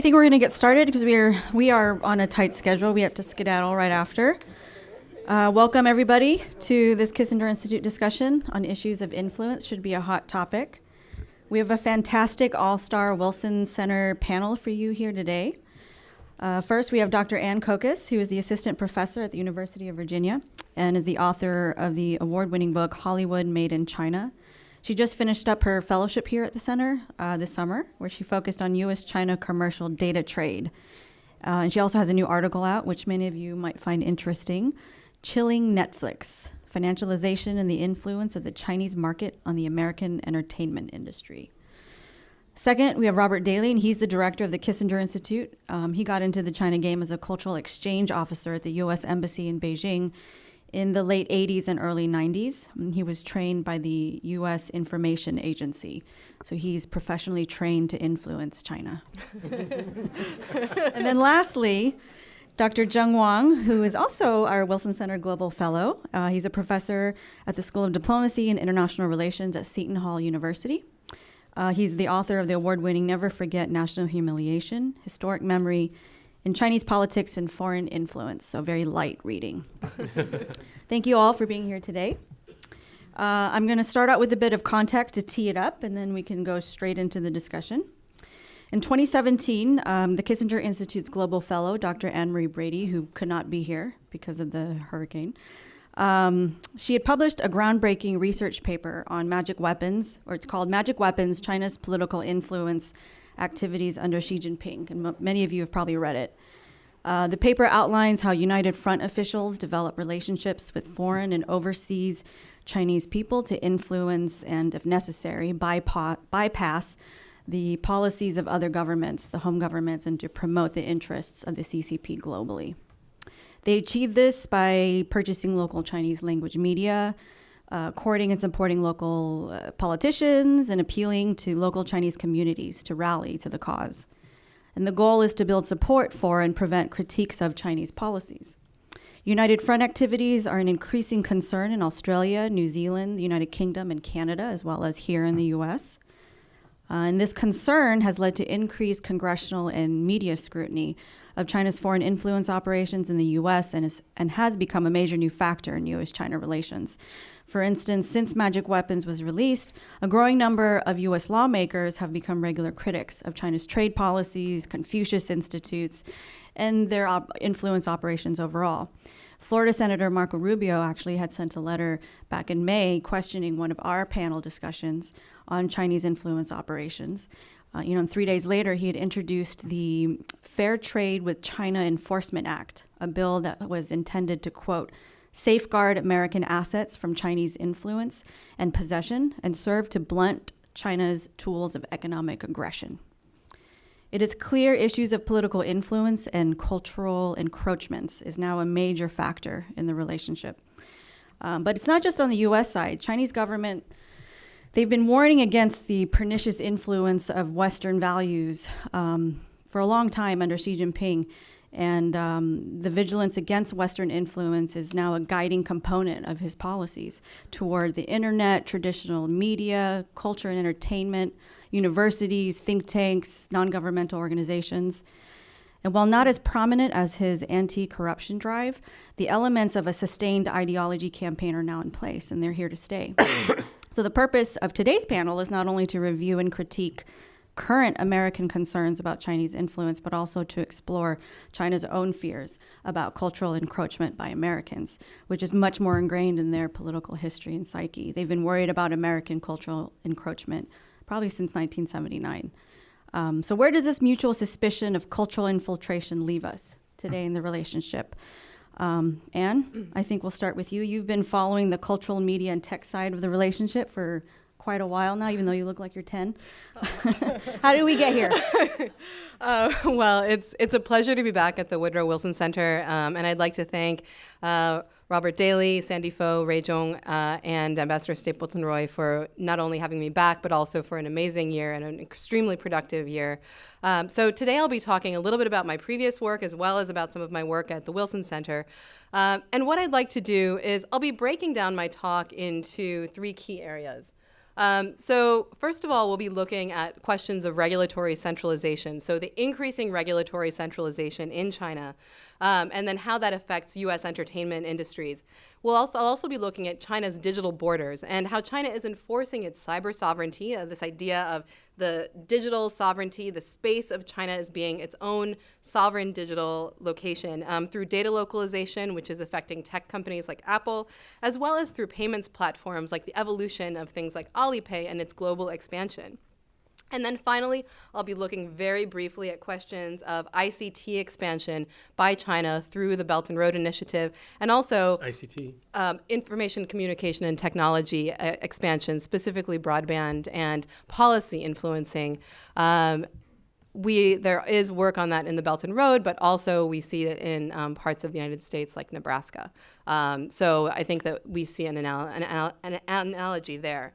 I think we're going to get started because we are on a tight schedule. We have to skedaddle right after. Welcome everybody to this Kissinger Institute discussion on issues of influence. Should be a hot topic. We have a fantastic all-star Wilson Center panel for you here today. First, we have Dr. Ann KICUS, who is the assistant professor at the University of Virginia and is the author of the award-winning book Hollywood Made in China. She just finished up her fellowship here at the center this summer, where she focused on U.S.-China commercial data trade. And she also has a new article out, which many of you might find interesting, Chilling Netflix, Financialization and the Influence of the Chinese Market on the American Entertainment Industry. Second, we have Robert Daly, and he's the director of the Kissinger Institute. He got into the China game as a cultural exchange officer at the U.S. Embassy in Beijing in the late 80s and early 90s. He was trained by the U.S. Information Agency, so he's professionally trained to influence China. And then lastly, Dr. Zheng Wang, who is also our Wilson Center Global Fellow. He's a professor at the School of Diplomacy and International Relations at Seton Hall University. He's the author of the award-winning Never Forget National Humiliation, Historic Memory, in Chinese Politics and Foreign Influence, so very light reading. Thank you all for being here today. I'm going to start out with a bit of context to tee it up, and then we can go straight into the discussion. In 2017, the Kissinger Institute's Global Fellow, Dr. Anne-Marie Brady, who could not be here because of the hurricane, she had published a groundbreaking research paper on magic weapons, or it's called Magic Weapons, China's Political Influence Activities under Xi Jinping, and many of you have probably read it. The paper outlines how United Front officials develop relationships with foreign and overseas Chinese people to influence and, if necessary, bypass the policies of other governments, the home governments, and to promote the interests of the CCP globally. They achieved this by purchasing local Chinese language media, courting and supporting local politicians, and appealing to local Chinese communities to rally to the cause. And the goal is to build support for and prevent critiques of Chinese policies. United Front activities are an increasing concern in Australia, New Zealand, the United Kingdom, and Canada, as well as here in the US. And this concern has led to increased congressional and media scrutiny of China's foreign influence operations in the US and has become a major new factor in US-China relations. For instance, since Magic Weapons was released, a growing number of U.S. lawmakers have become regular critics of China's trade policies, Confucius Institutes, and their influence operations overall. Florida Senator Marco Rubio actually had sent a letter back in May questioning one of our panel discussions on Chinese influence operations. And 3 days later, he had introduced the Fair Trade with China Enforcement Act, a bill that was intended to, quote, safeguard American assets from Chinese influence and possession and serve to blunt China's tools of economic aggression. It is clear issues of political influence and cultural encroachments is now a major factor in the relationship. But it's not just on the U.S. side. Chinese government, they've been warning against the pernicious influence of Western values for a long time under Xi Jinping. And the vigilance against Western influence is now a guiding component of his policies toward the internet, traditional media, culture and entertainment, universities, think tanks, non-governmental organizations. And while not as prominent as his anti-corruption drive, the elements of a sustained ideology campaign are now in place, and they're here to stay. So the purpose of today's panel is not only to review and critique current American concerns about Chinese influence, but also to explore China's own fears about cultural encroachment by Americans, which is much more ingrained in their political history and psyche. They've been worried about American cultural encroachment probably since 1979. So where does this mutual suspicion of cultural infiltration leave us today in the relationship? Anne, I think we'll start with you. You've been following the cultural media and tech side of the relationship for quite a while now, even though you look like you're 10. How did we get here? Well, it's a pleasure to be back at the Woodrow Wilson Center, and I'd like to thank Robert Daly, Sandy Foe, Ray Zhong, and Ambassador Stapleton Roy for not only having me back, but also for an amazing year and an extremely productive year. So today I'll be talking a little bit about my previous work as well as about some of my work at the Wilson Center. And what I'd like to do is I'll be breaking down my talk into three key areas. So first of all, we'll be looking at questions of regulatory centralization. So the increasing regulatory centralization in China, and then how that affects U.S. entertainment industries. I'll also be looking at China's digital borders and how China is enforcing its cyber sovereignty, this idea of the digital sovereignty, the space of China as being its own sovereign digital location through data localization, which is affecting tech companies like Apple, as well as through payments platforms like the evolution of things like Alipay and its global expansion. And then finally, I'll be looking very briefly at questions of ICT expansion by China through the Belt and Road Initiative, and also ICT. Information, communication, and technology expansion, specifically broadband and policy influencing. There is work on that in the Belt and Road, but also we see it in parts of the United States like Nebraska. So I think that we see an analogy there.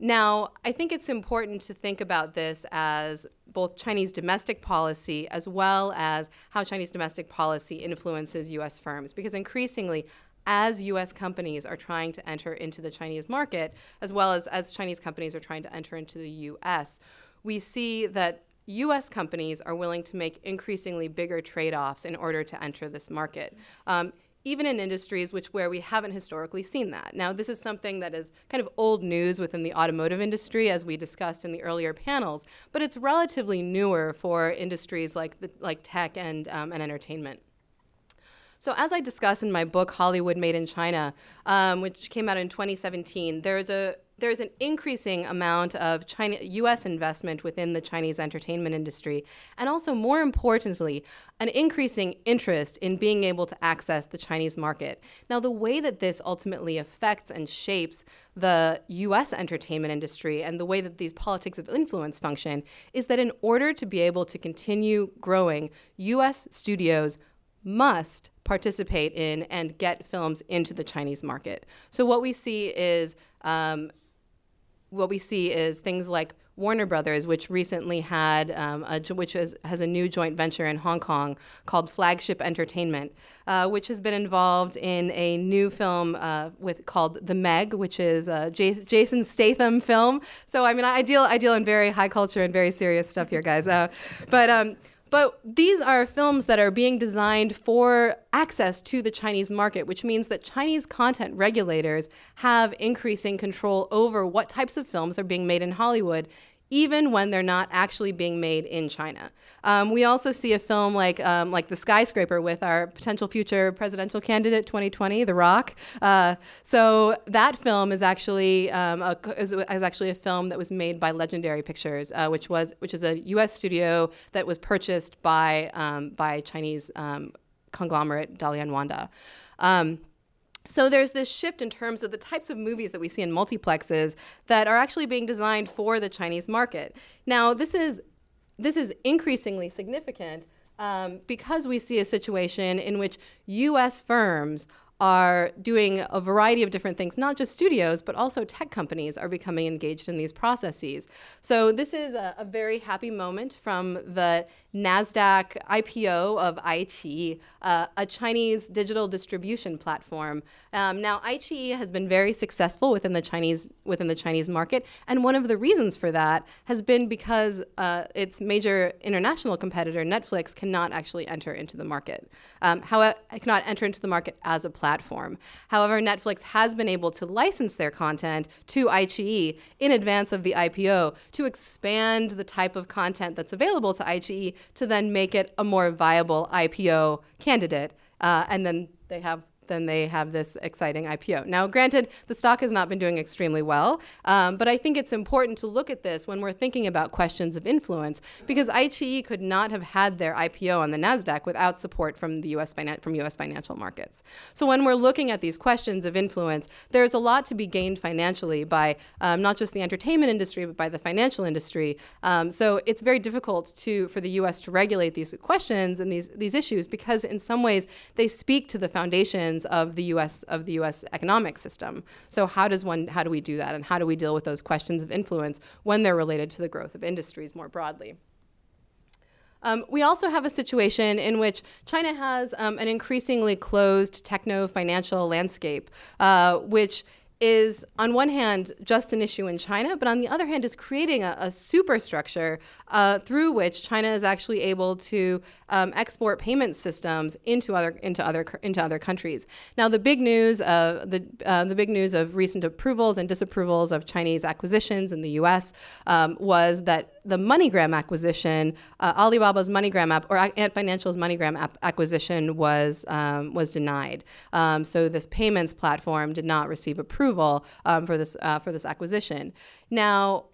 Now, I think it's important to think about this as both Chinese domestic policy as well as how Chinese domestic policy influences U.S. firms, because increasingly, as U.S. companies are trying to enter into the Chinese market, as well as Chinese companies are trying to enter into the U.S., we see that U.S. companies are willing to make increasingly bigger trade-offs in order to enter this market. Even in industries where we haven't historically seen that. Now, this is something that is kind of old news within the automotive industry, as we discussed in the earlier panels, but it's relatively newer for industries like tech and entertainment. So as I discuss in my book, Hollywood Made in China, which came out in 2017, there's an increasing amount of U.S. investment within the Chinese entertainment industry, and also, more importantly, an increasing interest in being able to access the Chinese market. Now, the way that this ultimately affects and shapes the U.S. entertainment industry and the way that these politics of influence function is that in order to be able to continue growing, U.S. studios must participate in and get films into the Chinese market. So what we see is things like Warner Brothers, which recently had has a new joint venture in Hong Kong called Flagship Entertainment, which has been involved in a new film called The Meg, which is a Jason Statham film. So I mean, I deal in very high culture and very serious stuff here, guys. But these are films that are being designed for access to the Chinese market, which means that Chinese content regulators have increasing control over what types of films are being made in Hollywood, even when they're not actually being made in China. We also see a film like The Skyscraper with our potential future presidential candidate 2020, The Rock. So that film is actually a film that was made by Legendary Pictures, which is a U.S. studio that was purchased by Chinese conglomerate Dalian Wanda. So there's this shift in terms of the types of movies that we see in multiplexes that are actually being designed for the Chinese market. Now, this is increasingly significant because we see a situation in which U.S. firms are doing a variety of different things, not just studios, but also tech companies are becoming engaged in these processes. So this is a very happy moment from the NASDAQ IPO of iQIYI, a Chinese digital distribution platform. Now, iQIYI has been very successful within the Chinese market, and one of the reasons for that has been because its major international competitor, Netflix, cannot actually enter into the market. However, it cannot enter into the market as a platform. However, Netflix has been able to license their content to iQIYI in advance of the IPO to expand the type of content that's available to iQIYI to then make it a more viable IPO candidate. And then they have this exciting IPO. Now, granted, the stock has not been doing extremely well, but I think it's important to look at this when we're thinking about questions of influence, because iQIYI could not have had their IPO on the NASDAQ without support from the U.S. financial markets. So when we're looking at these questions of influence, there's a lot to be gained financially by not just the entertainment industry, but by the financial industry. So it's very difficult for the U.S. to regulate these questions and these issues, because in some ways they speak to the foundations of the U.S. economic system. So how do we do that, and how do we deal with those questions of influence when they're related to the growth of industries more broadly? We also have a situation in which China has an increasingly closed techno-financial landscape, which is on one hand just an issue in China, but on the other hand is creating a superstructure through which China is actually able to export payment systems into other countries. Now, the big news of recent approvals and disapprovals of Chinese acquisitions in the U.S. Was that the MoneyGram acquisition, Alibaba's MoneyGram app, or Ant Financial's MoneyGram acquisition was denied. So this payments platform did not receive approval for this acquisition. Now,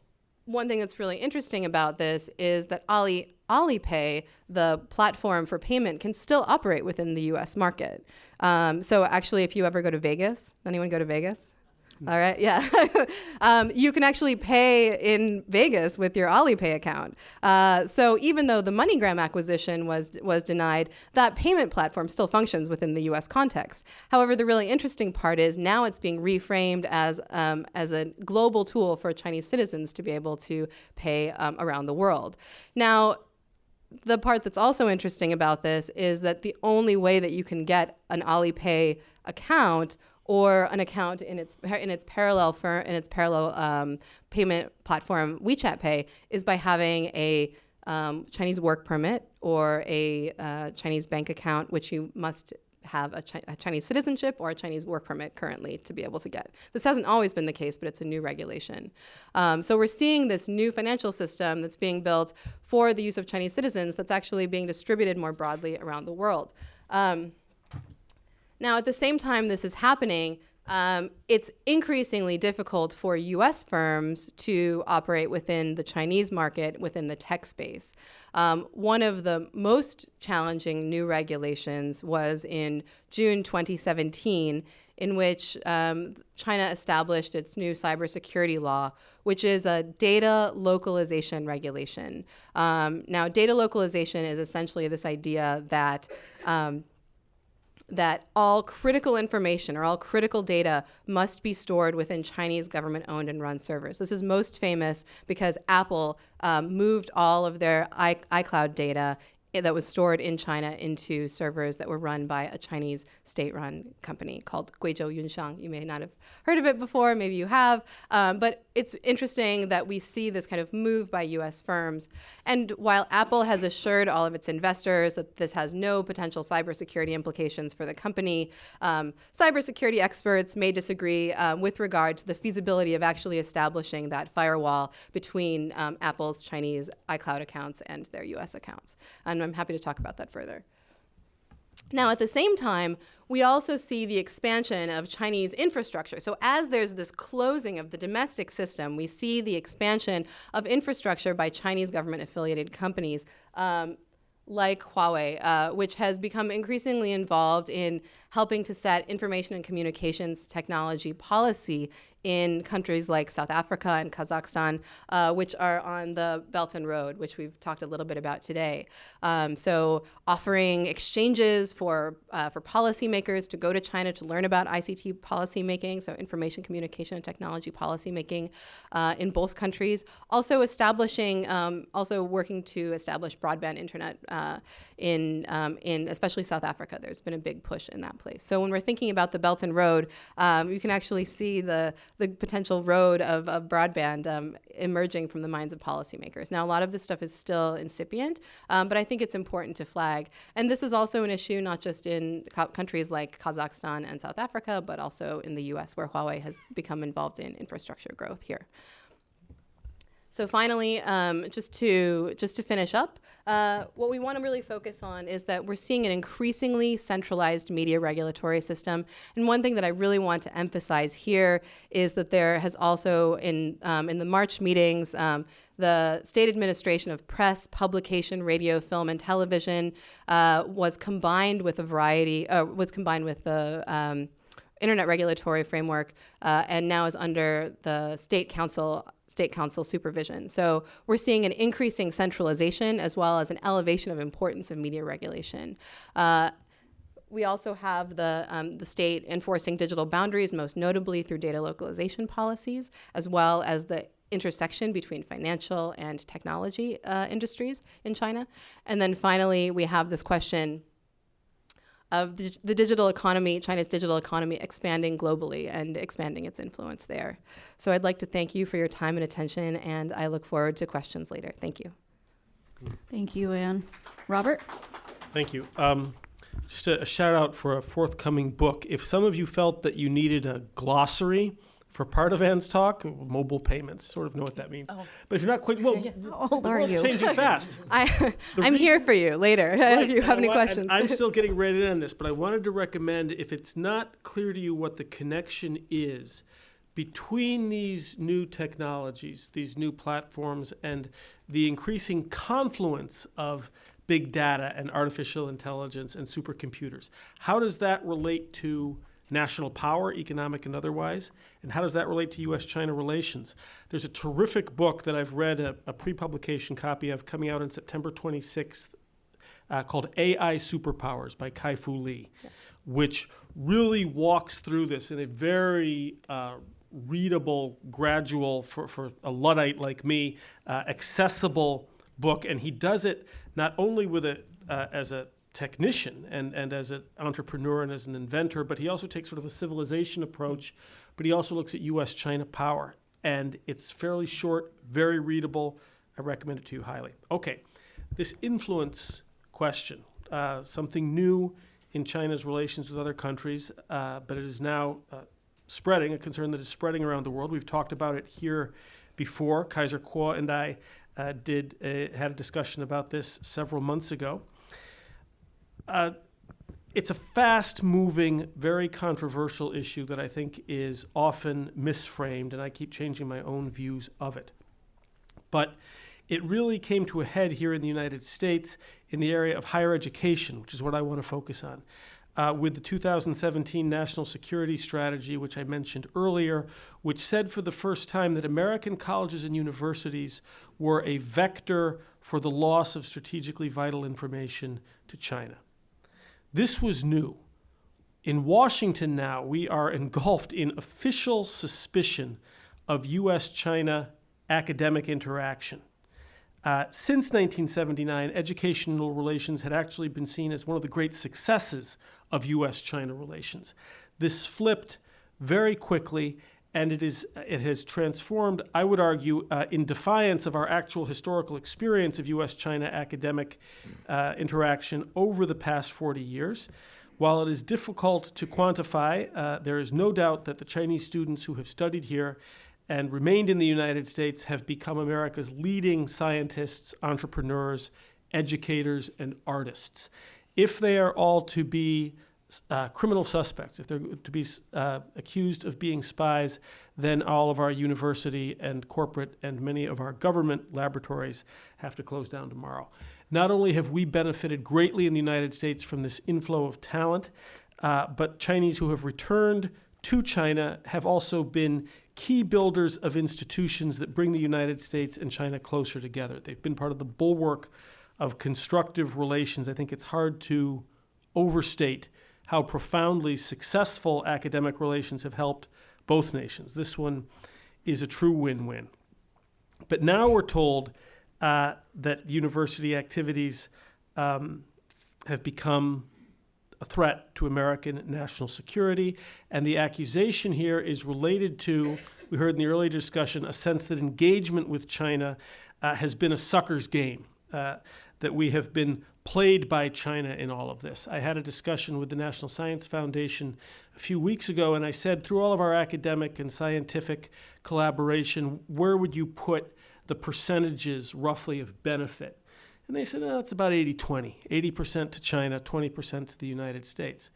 one thing that's really interesting about this is that Alipay, the platform for payment, can still operate within the U.S. market. So actually, if you ever go to Vegas, anyone go to Vegas? All right, yeah. You can actually pay in Vegas with your Alipay account. So even though the MoneyGram acquisition was denied, that payment platform still functions within the U.S. context. However, the really interesting part is now it's being reframed as a global tool for Chinese citizens to be able to pay around the world. Now, the part that's also interesting about this is that the only way that you can get an Alipay account or an account in its parallel payment platform WeChat Pay is by having a Chinese work permit or a Chinese bank account, which you must have a Chinese citizenship or a Chinese work permit currently to be able to get. This hasn't always been the case, but it's a new regulation. So we're seeing this new financial system that's being built for the use of Chinese citizens that's actually being distributed more broadly around the world. Now, at the same time this is happening, it's increasingly difficult for U.S. firms to operate within the Chinese market within the tech space. One of the most challenging new regulations was in June 2017, in which China established its new cybersecurity law, which is a data localization regulation. Now, data localization is essentially this idea that all critical information or all critical data must be stored within Chinese government-owned and run servers. This is most famous because Apple moved all of their iCloud data that was stored in China into servers that were run by a Chinese state-run company called Guizhou Yunxiang. You may not have heard of it before, maybe you have, but it's interesting that we see this kind of move by U.S. firms. And while Apple has assured all of its investors that this has no potential cybersecurity implications for the company, cybersecurity experts may disagree with regard to the feasibility of actually establishing that firewall between Apple's Chinese iCloud accounts and their U.S. accounts. And I'm happy to talk about that further. Now, at the same time, we also see the expansion of Chinese infrastructure. So as there's this closing of the domestic system, we see the expansion of infrastructure by Chinese government-affiliated companies like Huawei, which has become increasingly involved in helping to set information and communications technology policy in countries like South Africa and Kazakhstan, which are on the Belt and Road, which we've talked a little bit about today. So offering exchanges for policymakers to go to China to learn about ICT policymaking, so information, communication, and technology policymaking in both countries. Also working to establish broadband internet in especially South Africa. There's been a big push in that place. So when we're thinking about the Belt and Road, you can actually see the potential road of broadband emerging from the minds of policymakers. Now, a lot of this stuff is still incipient, but I think it's important to flag. And this is also an issue not just in countries like Kazakhstan and South Africa, but also in the US, where Huawei has become involved in infrastructure growth here. So finally, just to finish up, what we want to really focus on is that we're seeing an increasingly centralized media regulatory system. And one thing that I really want to emphasize here is that there has also, in the March meetings, the State Administration of Press, Publication, Radio, Film, and Television was combined with the Internet Regulatory Framework, and now is under the State Council supervision. So we're seeing an increasing centralization as well as an elevation of importance of media regulation. We also have the state enforcing digital boundaries, most notably through data localization policies, as well as the intersection between financial and technology industries in China. And then finally, we have this question the digital economy, China's digital economy expanding globally and expanding its influence there. So I'd like to thank you for your time and attention, and I look forward to questions later. Thank you. Thank you, Anne. Robert? Thank you. Just a shout out for a forthcoming book. If some of you felt that you needed a glossary for part of Anne's talk, mobile payments, sort of know what that means. Oh. But if you're not quite, well, How old are you? changing fast. I'm here for you later if you have any questions. I'm still getting ready on this, but I wanted to recommend, if it's not clear to you what the connection is between these new technologies, these new platforms, and the increasing confluence of big data and artificial intelligence and supercomputers. How does that relate to national power, economic and otherwise? And how does that relate to U.S.-China relations? There's a terrific book that I've read a pre-publication copy of coming out on September 26th called AI Superpowers by Kai-Fu Lee, which really walks through this in a very readable, gradual, for a Luddite like me, accessible book. And he does it not only with as a technician and as an entrepreneur and as an inventor, but he also takes sort of a civilization approach, but he also looks at U.S.-China power. And it's fairly short, very readable. I recommend it to you highly. Okay, this influence question, something new in China's relations with other countries, but it is now spreading, a concern that is spreading around the world. We've talked about it here before. Kaiser Kuo and I had a discussion about this several months ago. It's a fast-moving, very controversial issue that I think is often misframed, and I keep changing my own views of it. But it really came to a head here in the United States in the area of higher education, which is what I want to focus on. With the 2017 National Security Strategy, which I mentioned earlier, which said for the first time that American colleges and universities were a vector for the loss of strategically vital information to China. This was new. In Washington now, we are engulfed in official suspicion of U.S.-China academic interaction. Since 1979, educational relations had actually been seen as one of the great successes of U.S.-China relations. This flipped very quickly, and it has transformed, I would argue, in defiance of our actual historical experience of U.S.-China academic interaction over the past 40 years. While it is difficult to quantify, there is no doubt that the Chinese students who have studied here and remained in the United States have become America's leading scientists, entrepreneurs, educators, and artists. If they are all to be criminal suspects, if they're to be accused of being spies, then all of our university and corporate and many of our government laboratories have to close down tomorrow. Not only have we benefited greatly in the United States from this inflow of talent, but Chinese who have returned to China have also been key builders of institutions that bring the United States and China closer together. They've been part of the bulwark of constructive relations. I think it's hard to overstate how profoundly successful academic relations have helped both nations. This one is a true win-win. But now we're told that university activities have become a threat to American national security, and the accusation here is related to, we heard in the earlier discussion, a sense that engagement with China has been a sucker's game, that we have been played by China in all of this. I had a discussion with the National Science Foundation a few weeks ago, and I said, through all of our academic and scientific collaboration, where would you put the percentages roughly of benefit? And they said, it's about 80-20, 80% to China, 20% to the United States.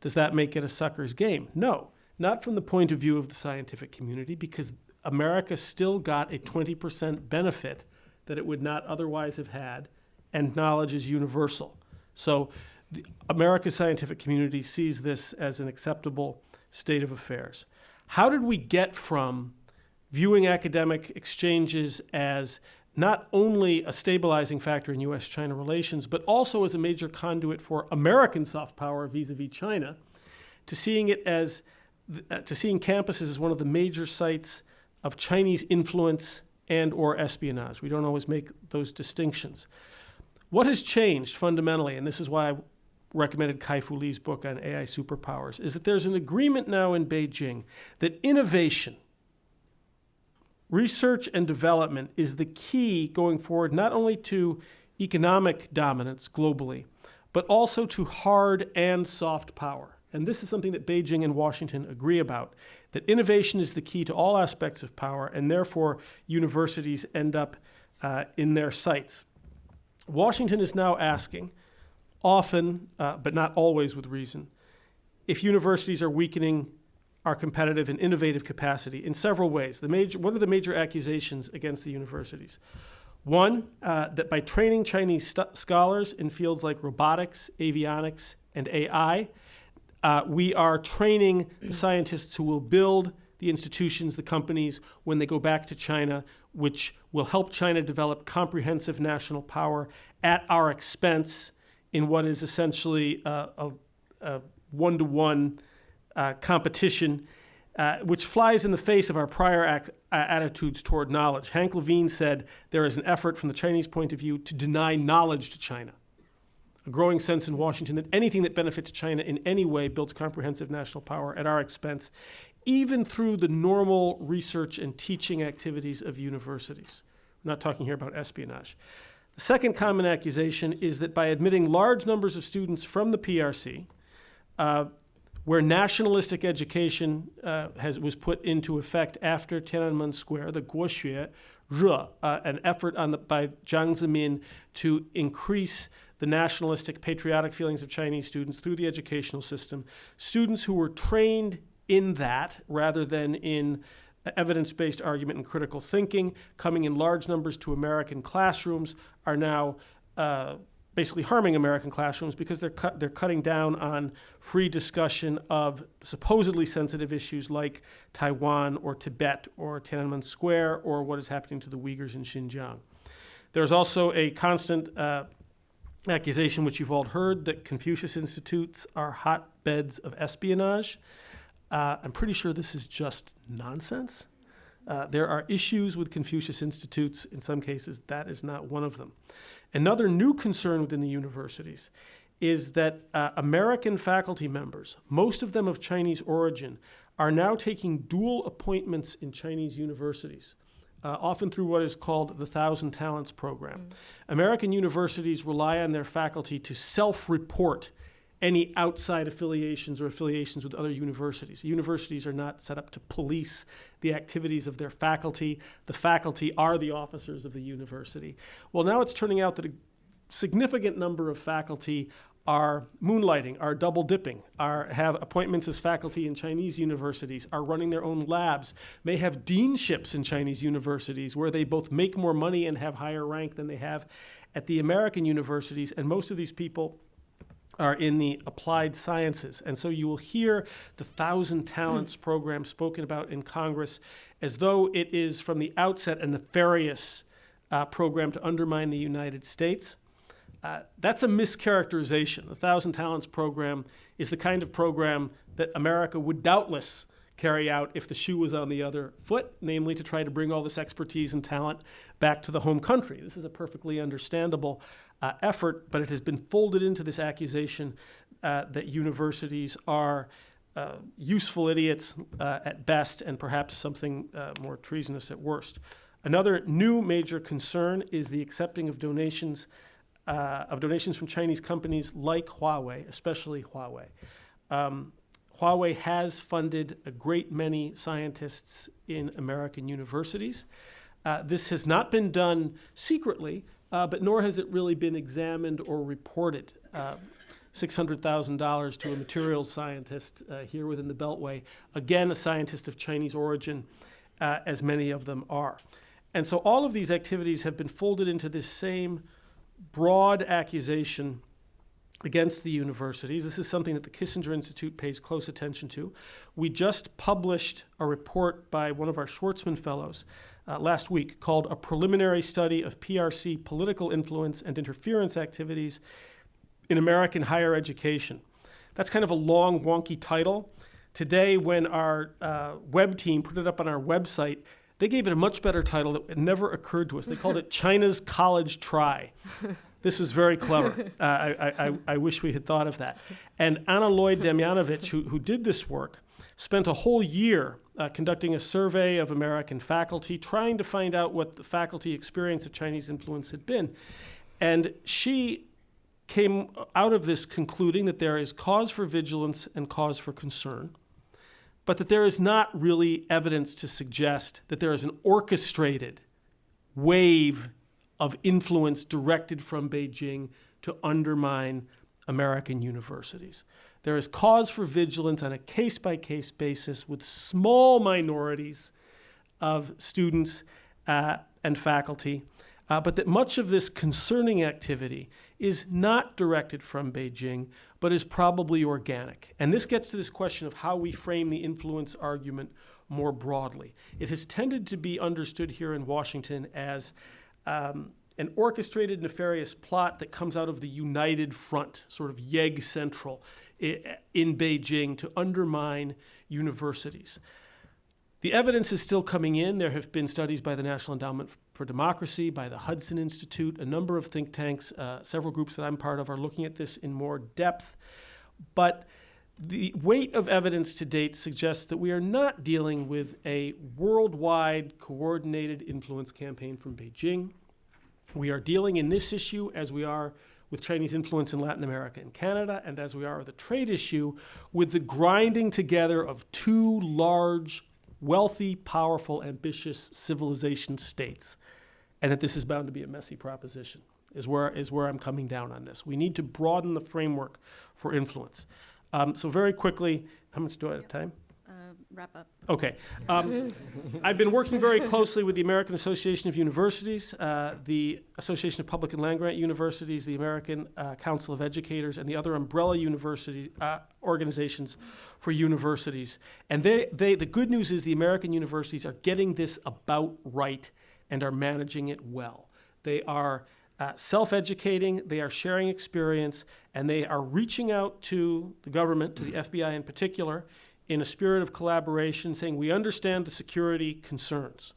Does that make it a sucker's game? No, not from the point of view of the scientific community, because America still got a 20% benefit that it would not otherwise have had, and knowledge is universal. So America's scientific community sees this as an acceptable state of affairs. How did we get from viewing academic exchanges as not only a stabilizing factor in U.S.-China relations, but also as a major conduit for American soft power vis-a-vis China, to seeing it as, to seeing campuses as one of the major sites of Chinese influence and or espionage? We don't always make those distinctions. What has changed fundamentally, and this is why I recommended Kai-Fu Lee's book on AI superpowers, is that there's an agreement now in Beijing that innovation, research and development is the key going forward, not only to economic dominance globally, but also to hard and soft power. And this is something that Beijing and Washington agree about, that innovation is the key to all aspects of power, and therefore universities end up in their sights. Washington is now asking, often, but not always with reason, if universities are weakening our competitive and innovative capacity in several ways. What are the major accusations against the universities? One, that by training Chinese scholars in fields like robotics, avionics, and AI, we are training the scientists who will build the institutions, the companies, when they go back to China, which will help China develop comprehensive national power at our expense in what is essentially a one-to-one competition, which flies in the face of our prior attitudes toward knowledge. Hank Levine said there is an effort from the Chinese point of view to deny knowledge to China. A growing sense in Washington that anything that benefits China in any way builds comprehensive national power at our expense, even through the normal research and teaching activities of universities. We're not talking here about espionage. The second common accusation is that by admitting large numbers of students from the PRC, where nationalistic education was put into effect after Tiananmen Square, the Guoxue Re, an effort by Jiang Zemin to increase the nationalistic, patriotic feelings of Chinese students through the educational system. Students who were trained in that rather than in evidence-based argument and critical thinking, coming in large numbers to American classrooms, are now basically harming American classrooms because they're cutting down on free discussion of supposedly sensitive issues like Taiwan or Tibet or Tiananmen Square or what is happening to the Uyghurs in Xinjiang. There's also a constant accusation, which you've all heard, that Confucius Institutes are hotbeds of espionage. I'm pretty sure this is just nonsense. There are issues with Confucius Institutes. In some cases, that is not one of them. Another new concern within the universities is that American faculty members, most of them of Chinese origin, are now taking dual appointments in Chinese universities, often through what is called the 1,000 Talents program. American universities rely on their faculty to self-report any outside affiliations or affiliations with other universities. Universities are not set up to police the activities of their faculty. The faculty are the officers of the university. Well, now it's turning out that a significant number of faculty are moonlighting, are double dipping, have appointments as faculty in Chinese universities, are running their own labs, may have deanships in Chinese universities where they both make more money and have higher rank than they have at the American universities, and most of these people are in the applied sciences. And so you will hear the 1,000 Talents program spoken about in Congress as though it is from the outset a nefarious program to undermine the United States. That's a mischaracterization. The 1,000 Talents program is the kind of program that America would doubtless carry out if the shoe was on the other foot, namely to try to bring all this expertise and talent back to the home country. This is a perfectly understandable effort, but it has been folded into this accusation that universities are useful idiots at best and perhaps something more treasonous at worst. Another new major concern is the accepting of donations from Chinese companies like Huawei, especially Huawei. Huawei has funded a great many scientists in American universities. This has not been done secretly, but nor has it really been examined or reported. $600,000 to a materials scientist here within the Beltway, again, a scientist of Chinese origin, as many of them are. And so all of these activities have been folded into this same broad accusation against the universities. This is something that the Kissinger Institute pays close attention to. We just published a report by one of our Schwartzman Fellows last week called A Preliminary Study of PRC Political Influence and Interference Activities in American Higher Education. That's kind of a long, wonky title. Today, when our web team put it up on our website, they gave it a much better title that never occurred to us. They called it China's College Try. This was very clever. I wish we had thought of that. And Anna Lloyd Demjanovich, who did this work, spent a whole year conducting a survey of American faculty, trying to find out what the faculty experience of Chinese influence had been. And she came out of this concluding that there is cause for vigilance and cause for concern, but that there is not really evidence to suggest that there is an orchestrated wave of influence directed from Beijing to undermine American universities. There is cause for vigilance on a case-by-case basis with small minorities of students and faculty, but that much of this concerning activity is not directed from Beijing, but is probably organic. And this gets to this question of how we frame the influence argument more broadly. It has tended to be understood here in Washington as an orchestrated nefarious plot that comes out of the United Front, sort of Yeg Central in Beijing, to undermine universities. The evidence is still coming in. There have been studies by the National Endowment for Democracy, by the Hudson Institute, a number of think tanks, several groups that I'm part of are looking at this in more depth. But the weight of evidence to date suggests that we are not dealing with a worldwide coordinated influence campaign from Beijing. We are dealing in this issue, as we are with Chinese influence in Latin America and Canada, and as we are with the trade issue, with the grinding together of two large, wealthy, powerful, ambitious civilization states, and that this is bound to be a messy proposition, is where I'm coming down on this. We need to broaden the framework for influence. So very quickly, how much do I have time? Wrap up. Okay. I've been working very closely with the American Association of Universities, the Association of Public and Land-Grant Universities, the American Council of Educators, and the other umbrella university organizations for universities. And the good news is the American universities are getting this about right and are managing it well. They are self-educating, they are sharing experience, and they are reaching out to the government, to the FBI in particular, in a spirit of collaboration, saying we understand the security concerns.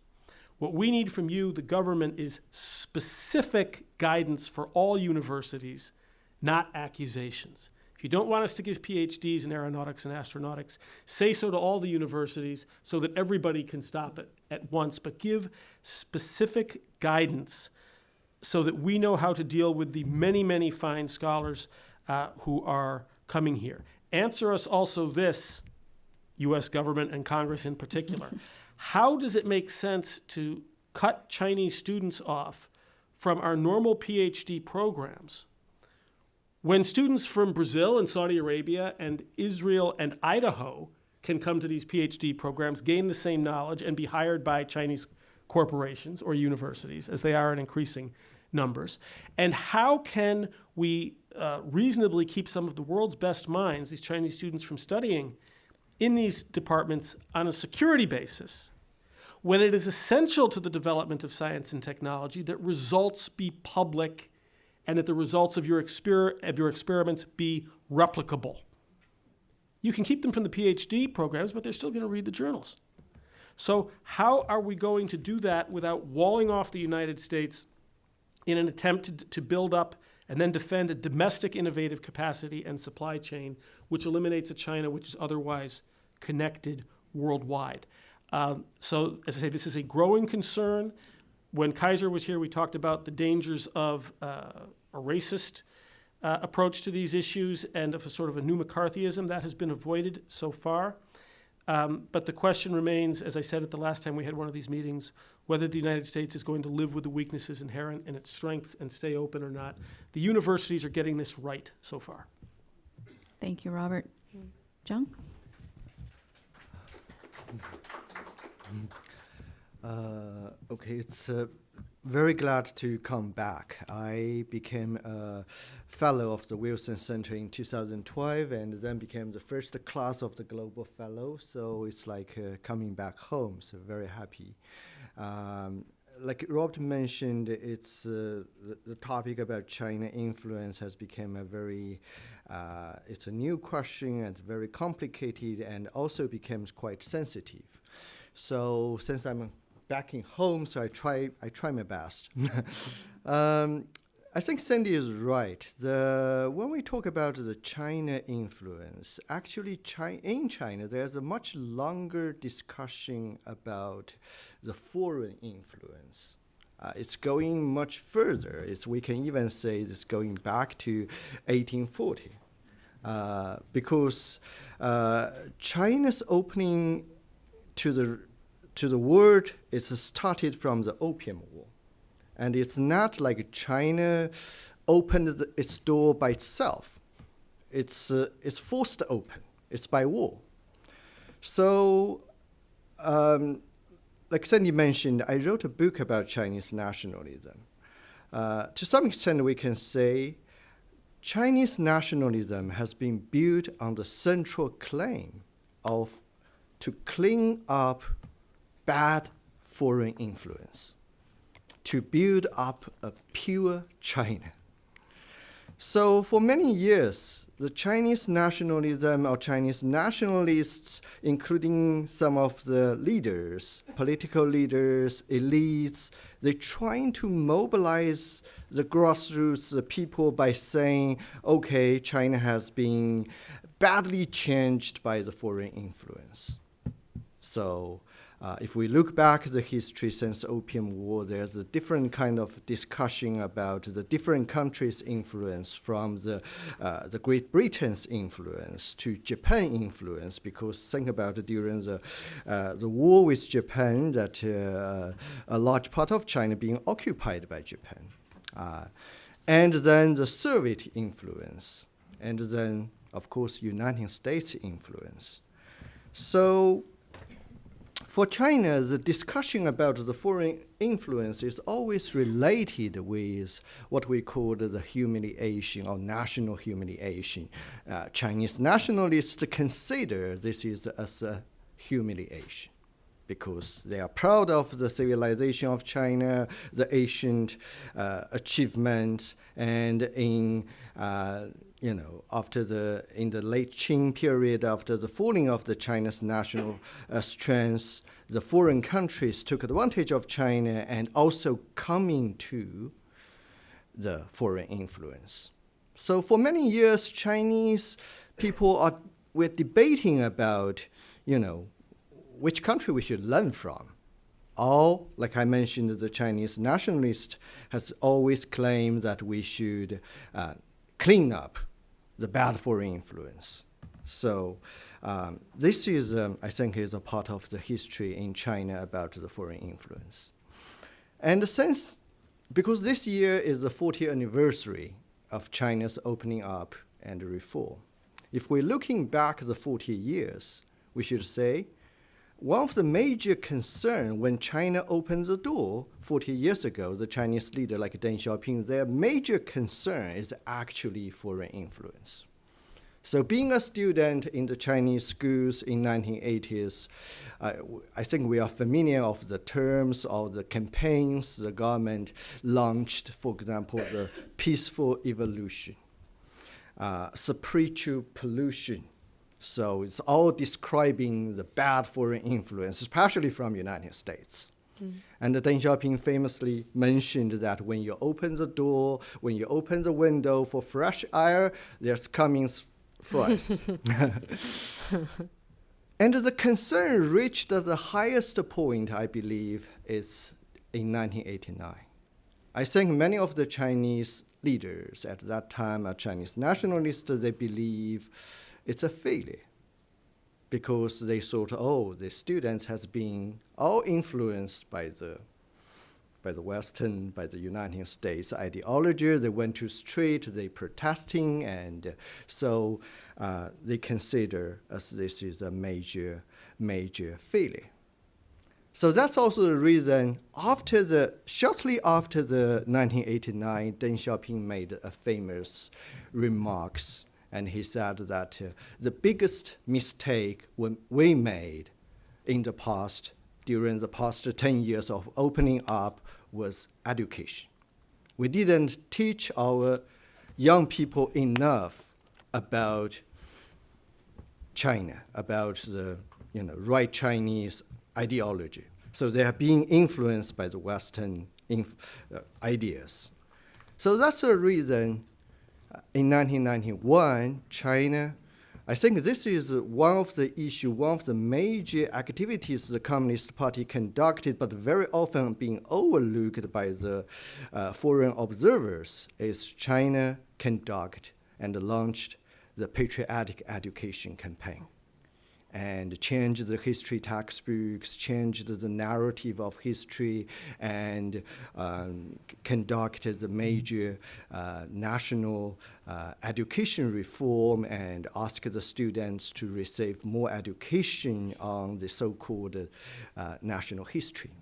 What we need from you, the government, is specific guidance for all universities, not accusations. If you don't want us to give PhDs in aeronautics and astronautics, say so to all the universities so that everybody can stop it at once, but give specific guidance so that we know how to deal with the many, many fine scholars who are coming here. Answer us also this, U.S. government and Congress in particular. How does it make sense to cut Chinese students off from our normal PhD programs when students from Brazil and Saudi Arabia and Israel and Idaho can come to these PhD programs, gain the same knowledge, and be hired by Chinese corporations or universities, as they are in increasing numbers? And how can we reasonably keep some of the world's best minds, these Chinese students, from studying in these departments on a security basis, when it is essential to the development of science and technology that results be public and that the results of your experiments be replicable? You can keep them from the PhD programs, but they're still going to read the journals. So how are we going to do that without walling off the United States in an attempt to build up and then defend a domestic innovative capacity and supply chain which eliminates a China which is otherwise connected worldwide? So, as I say, this is a growing concern. When Kaiser was here, we talked about the dangers of a racist approach to these issues and of a sort of a new McCarthyism. That has been avoided so far. But the question remains, as I said at the last time we had one of these meetings, whether the United States is going to live with the weaknesses inherent in its strengths and stay open or not. The universities are getting this right so far. Thank you, Robert. Jung? Okay, it's very glad to come back. I became a fellow of the Wilson Center in 2012 and then became the first class of the Global Fellow. So it's like coming back home, so very happy. Like Robert mentioned, it's the topic about China influence has become a very, it's a new question and very complicated and also becomes quite sensitive. So since I'm back in home, so I try my best. I think Sandy is right. When we talk about the China influence, actually in China, there's a much longer discussion about the foreign influence. It's going much further. We can even say it's going back to 1840. Because China's opening to the world is started from the Opium War. And it's not like China opened its door by itself. It's forced open. It's by war. So, like Sandy mentioned, I wrote a book about Chinese nationalism. To some extent, we can say Chinese nationalism has been built on the central claim of to clean up bad foreign influence, to build up a pure China. So for many years, the Chinese nationalism or Chinese nationalists, including some of the leaders, political leaders, elites, they're trying to mobilize the grassroots, the people, by saying, okay, China has been badly changed by the foreign influence. So if we look back at the history since the Opium War, there's a different kind of discussion about the different countries' influence, from the Great Britain's influence to Japan influence. Because think about it, during the war with Japan, that a large part of China being occupied by Japan, and then the Soviet influence, and then of course United States influence. So for China, the discussion about the foreign influence is always related with what we call the humiliation or national humiliation. Chinese nationalists consider this is as a humiliation because they are proud of the civilization of China, the ancient achievements, and in in the late Qing period, after the falling of the China's national strength, the foreign countries took advantage of China and also coming to the foreign influence. So for many years, Chinese people were debating about, which country we should learn from. Or, like I mentioned, the Chinese nationalist has always claimed that we should clean up the bad foreign influence. So this is, I think, is a part of the history in China about the foreign influence. And because this year is the 40th anniversary of China's opening up and reform, if we're looking back the 40 years, we should say one of the major concerns when China opened the door 40 years ago, the Chinese leader like Deng Xiaoping, their major concern is actually foreign influence. So being a student in the Chinese schools in 1980s, I think we are familiar of the terms of the campaigns the government launched, for example, the peaceful evolution, spiritual pollution. So it's all describing the bad foreign influence, especially from the United States. And Deng Xiaoping famously mentioned that when you open the door, when you open the window for fresh air, there's coming flies. And the concern reached the highest point, I believe, is in 1989. I think many of the Chinese leaders at that time are Chinese nationalists. They believe it's a failure because they thought, the students has been all influenced by the Western, by the United States ideology. They went to street, they protesting, and so they consider as this is a major failure. So that's also the reason shortly after the 1989, Deng Xiaoping made a famous remarks. And he said that the biggest mistake we made in the past, during the past 10 years of opening up, was education. We didn't teach our young people enough about China, about the right Chinese ideology. So they are being influenced by the Western ideas. So that's the reason in 1991, China, I think this is one of the issues, one of the major activities the Communist Party conducted, but very often being overlooked by the foreign observers, is China conducted and launched the patriotic education campaign and changed the history textbooks, changed the narrative of history, and conducted the major national education reform and asked the students to receive more education on the so-called national history.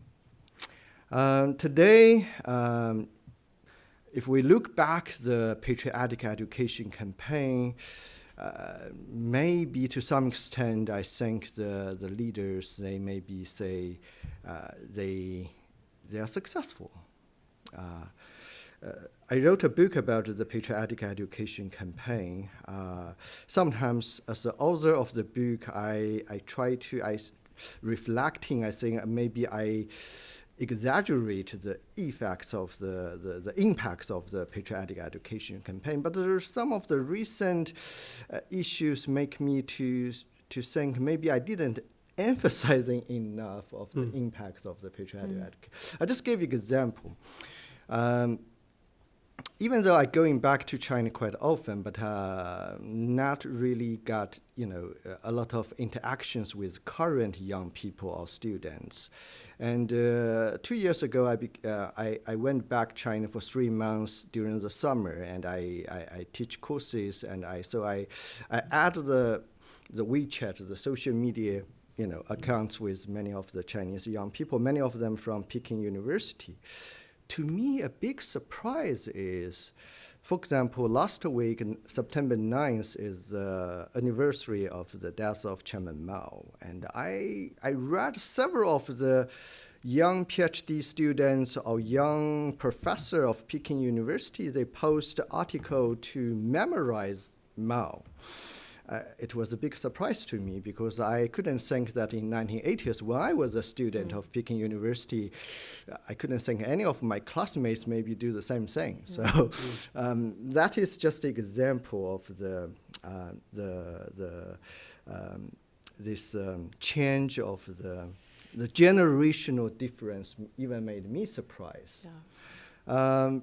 Today, if we look back the patriotic education campaign, maybe to some extent, I think the leaders, they maybe say they are successful. I wrote a book about the patriotic education campaign. Sometimes, as the author of the book, I reflecting, I think maybe I exaggerate the effects of the impacts of the patriotic education campaign, but there are some of the recent issues make me to think maybe I didn't emphasizing enough of the impacts of the patriotic education. I just gave you an example. Even though I'm going back to China quite often, but not really got a lot of interactions with current young people or students. And 2 years ago, I went back China for 3 months during the summer, and I teach courses, and I add the WeChat, the social media accounts with many of the Chinese young people, many of them from Peking University. To me, a big surprise is, for example, last week, September 9th, is the anniversary of the death of Chairman Mao. And I read several of the young PhD students or young professor of Peking University, they post article to memorize Mao. It was a big surprise to me because I couldn't think that in 1980s, when I was a student of Peking University, I couldn't think any of my classmates maybe do the same thing. So that is just an example of this change of the generational difference even made me surprised. Yeah.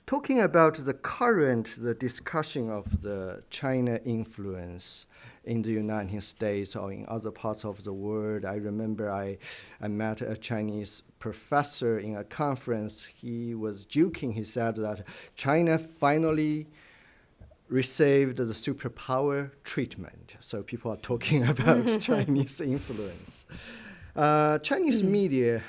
Talking about the discussion of the China influence in the United States or in other parts of the world, I remember I met a Chinese professor in a conference. He was joking. He said that China finally received the superpower treatment. So people are talking about Chinese influence. Chinese media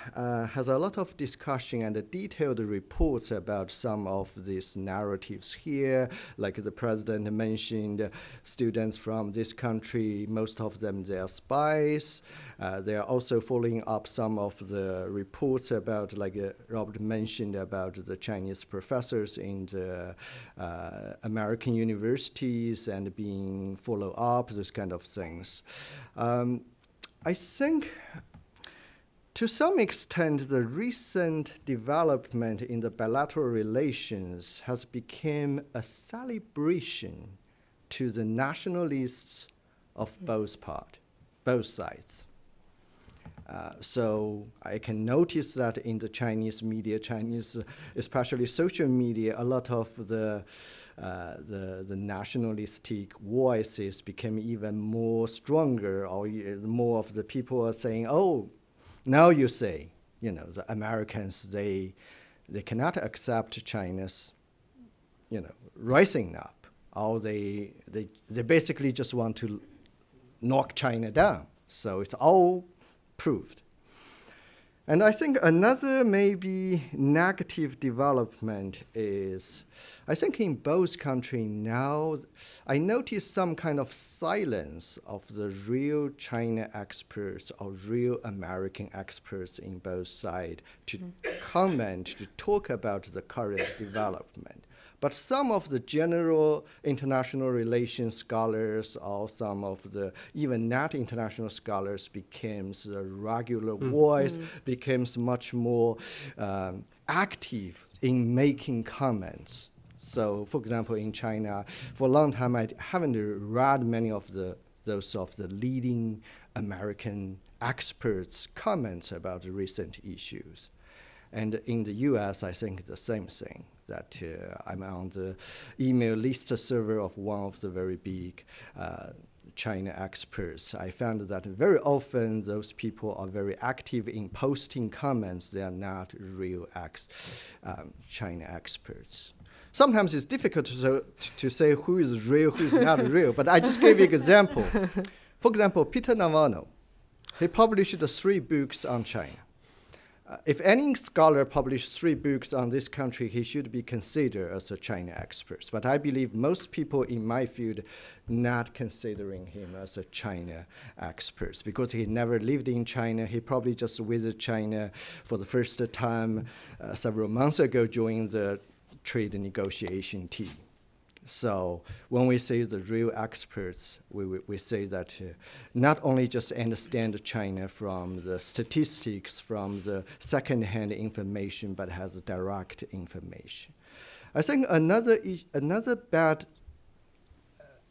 has a lot of discussion and detailed reports about some of these narratives here. Like the president mentioned, students from this country, most of them, they are spies. They are also following up some of the reports about, like Robert mentioned, about the Chinese professors in the American universities and being followed up, those kind of things. I think to some extent, the recent development in the bilateral relations has become a celebration to the nationalists of both sides. So I can notice that in the Chinese media, especially social media, a lot of the nationalistic voices became even more stronger, or more of the people are saying, oh, now you say, the Americans, they cannot accept China's, rising up, or they basically just want to knock China down. So it's all proved. And I think another maybe negative development is, I think in both countries now, I notice some kind of silence of the real China experts or real American experts in both sides to comment, to talk about the current development. But some of the general international relations scholars or some of the even not international scholars becomes a regular voice, becomes much more active in making comments. So, for example, in China, for a long time, I haven't read many of those of the leading American experts' comments about the recent issues. And in the US, I think the same thing, that I'm on the email list server of one of the very big China experts. I found that very often those people are very active in posting comments. They are not real China experts. Sometimes it's difficult to say who is real, who is not real, but I just gave you an example. For example, Peter Navarro, he published 3 books on China. If any scholar published 3 books on this country, he should be considered as a China expert. But I believe most people in my field not considering him as a China expert because he never lived in China. He probably just visited China for the first time several months ago during the trade negotiation team. So when we say the real experts, we say that not only just understand China from the statistics, from the second-hand information, but has direct information. I think another bad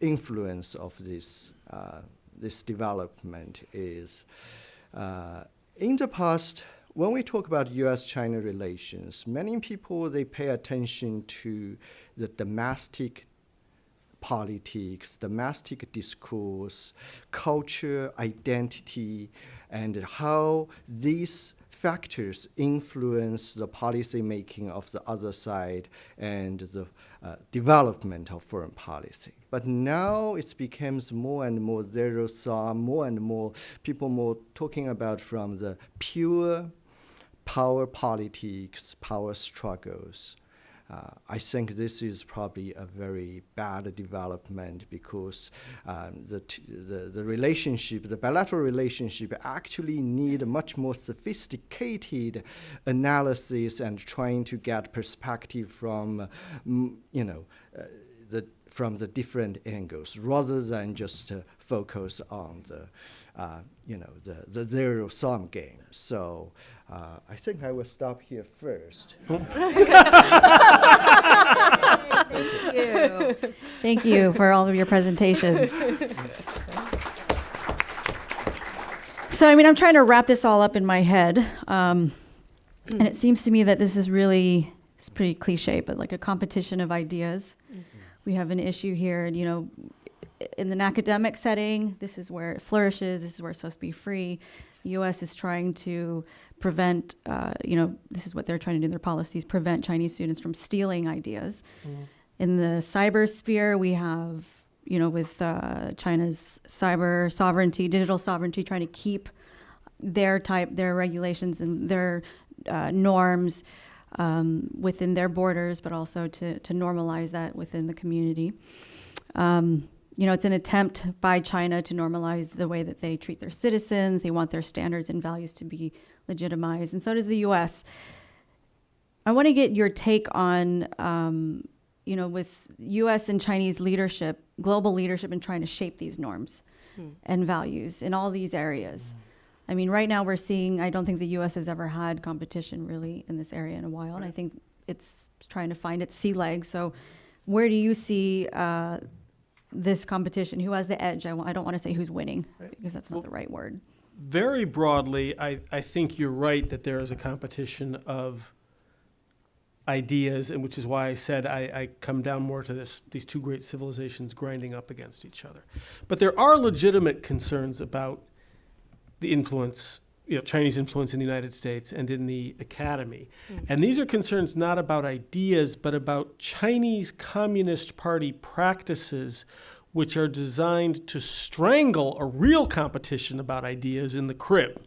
influence of this development is in the past, when we talk about U.S.-China relations, many people, they pay attention to the domestic politics, domestic discourse, culture, identity, and how these factors influence the policy making of the other side and the development of foreign policy. But now it becomes more and more zero-sum, more and more people more talking about from the pure power politics, power struggles. I think this is probably a very bad development because the relationship, the bilateral relationship, actually need a much more sophisticated analysis and trying to get perspective from, from the different angles, rather than just focus on the zero-sum game. So I think I will stop here first. Thank you for all of your presentations. So, I'm trying to wrap this all up in my head. And it seems to me that this is really, it's pretty cliche, but like a competition of ideas. We have an issue here, in an academic setting, this is where it flourishes, this is where it's supposed to be free. The U.S. is trying to prevent, this is what they're trying to do in their policies, prevent Chinese students from stealing ideas. In the cyber sphere, we have, with China's cyber sovereignty, digital sovereignty, trying to keep their regulations and their norms within their borders, but also to normalize that within the community. It's an attempt by China to normalize the way that they treat their citizens. They want their standards and values to be legitimized, and so does the U.S. I want to get your take on, with U.S. and Chinese leadership, global leadership, in trying to shape these norms and values in all these areas. Right now we're seeing, I don't think the U.S. has ever had competition really in this area in a while, and I think it's trying to find its sea legs. So where do you see this competition? Who has the edge? I don't want to say who's winning, because that's not the right word. Very broadly, I think you're right that there is a competition of ideas, and which is why I said I come down more to these two great civilizations grinding up against each other. But there are legitimate concerns about the influence, Chinese influence in the United States and in the academy. And these are concerns not about ideas, but about Chinese Communist Party practices which are designed to strangle a real competition about ideas in the crib.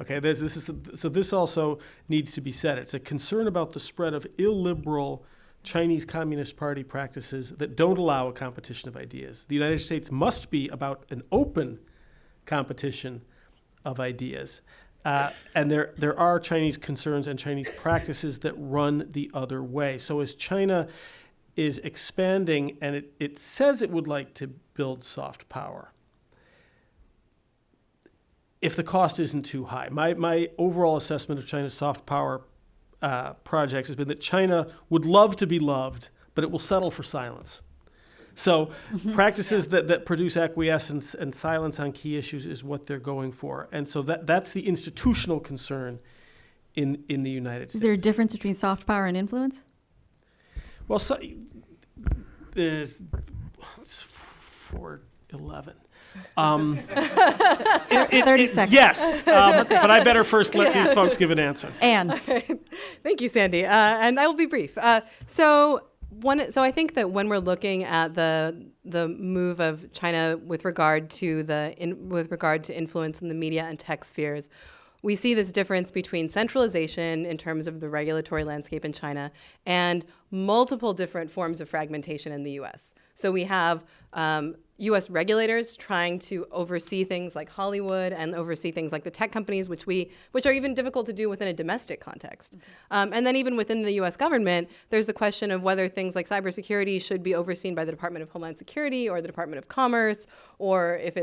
Okay, this also needs to be said. It's a concern about the spread of illiberal Chinese Communist Party practices that don't allow a competition of ideas. The United States must be about an open competition of ideas. And there are Chinese concerns and Chinese practices that run the other way. So as China is expanding, and it says it would like to build soft power, if the cost isn't too high. My overall assessment of China's soft power projects has been that China would love to be loved, but it will settle for silence. So practices that produce acquiescence and silence on key issues is what they're going for. And so that's the institutional concern in the United States. Is there a difference between soft power and influence? Well, so, it's 4:11. 30 seconds. Yes, but I better first let these folks give an answer. And Thank you, Sandy. And I will be brief. So I think that when we're looking at the move of China with regard to influence in the media and tech spheres, we see this difference between centralization in terms of the regulatory landscape in China and multiple different forms of fragmentation in the U.S. So we have U.S. regulators trying to oversee things like Hollywood and oversee things like the tech companies, which are even difficult to do within a domestic context. And then even within the U.S. government, there's the question of whether things like cybersecurity should be overseen by the Department of Homeland Security or the Department of Commerce, or if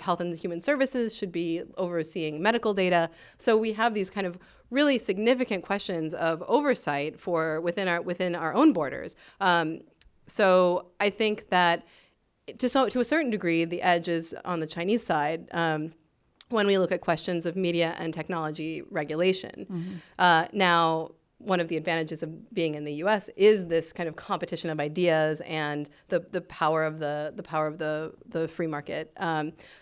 Health and Human Services should be overseeing medical data. So we have these kind of really significant questions of oversight within our own borders. So I think that to a certain degree, the edge is on the Chinese side when we look at questions of media and technology regulation. Now, one of the advantages of being in the U.S. is this kind of competition of ideas and the power of the free market.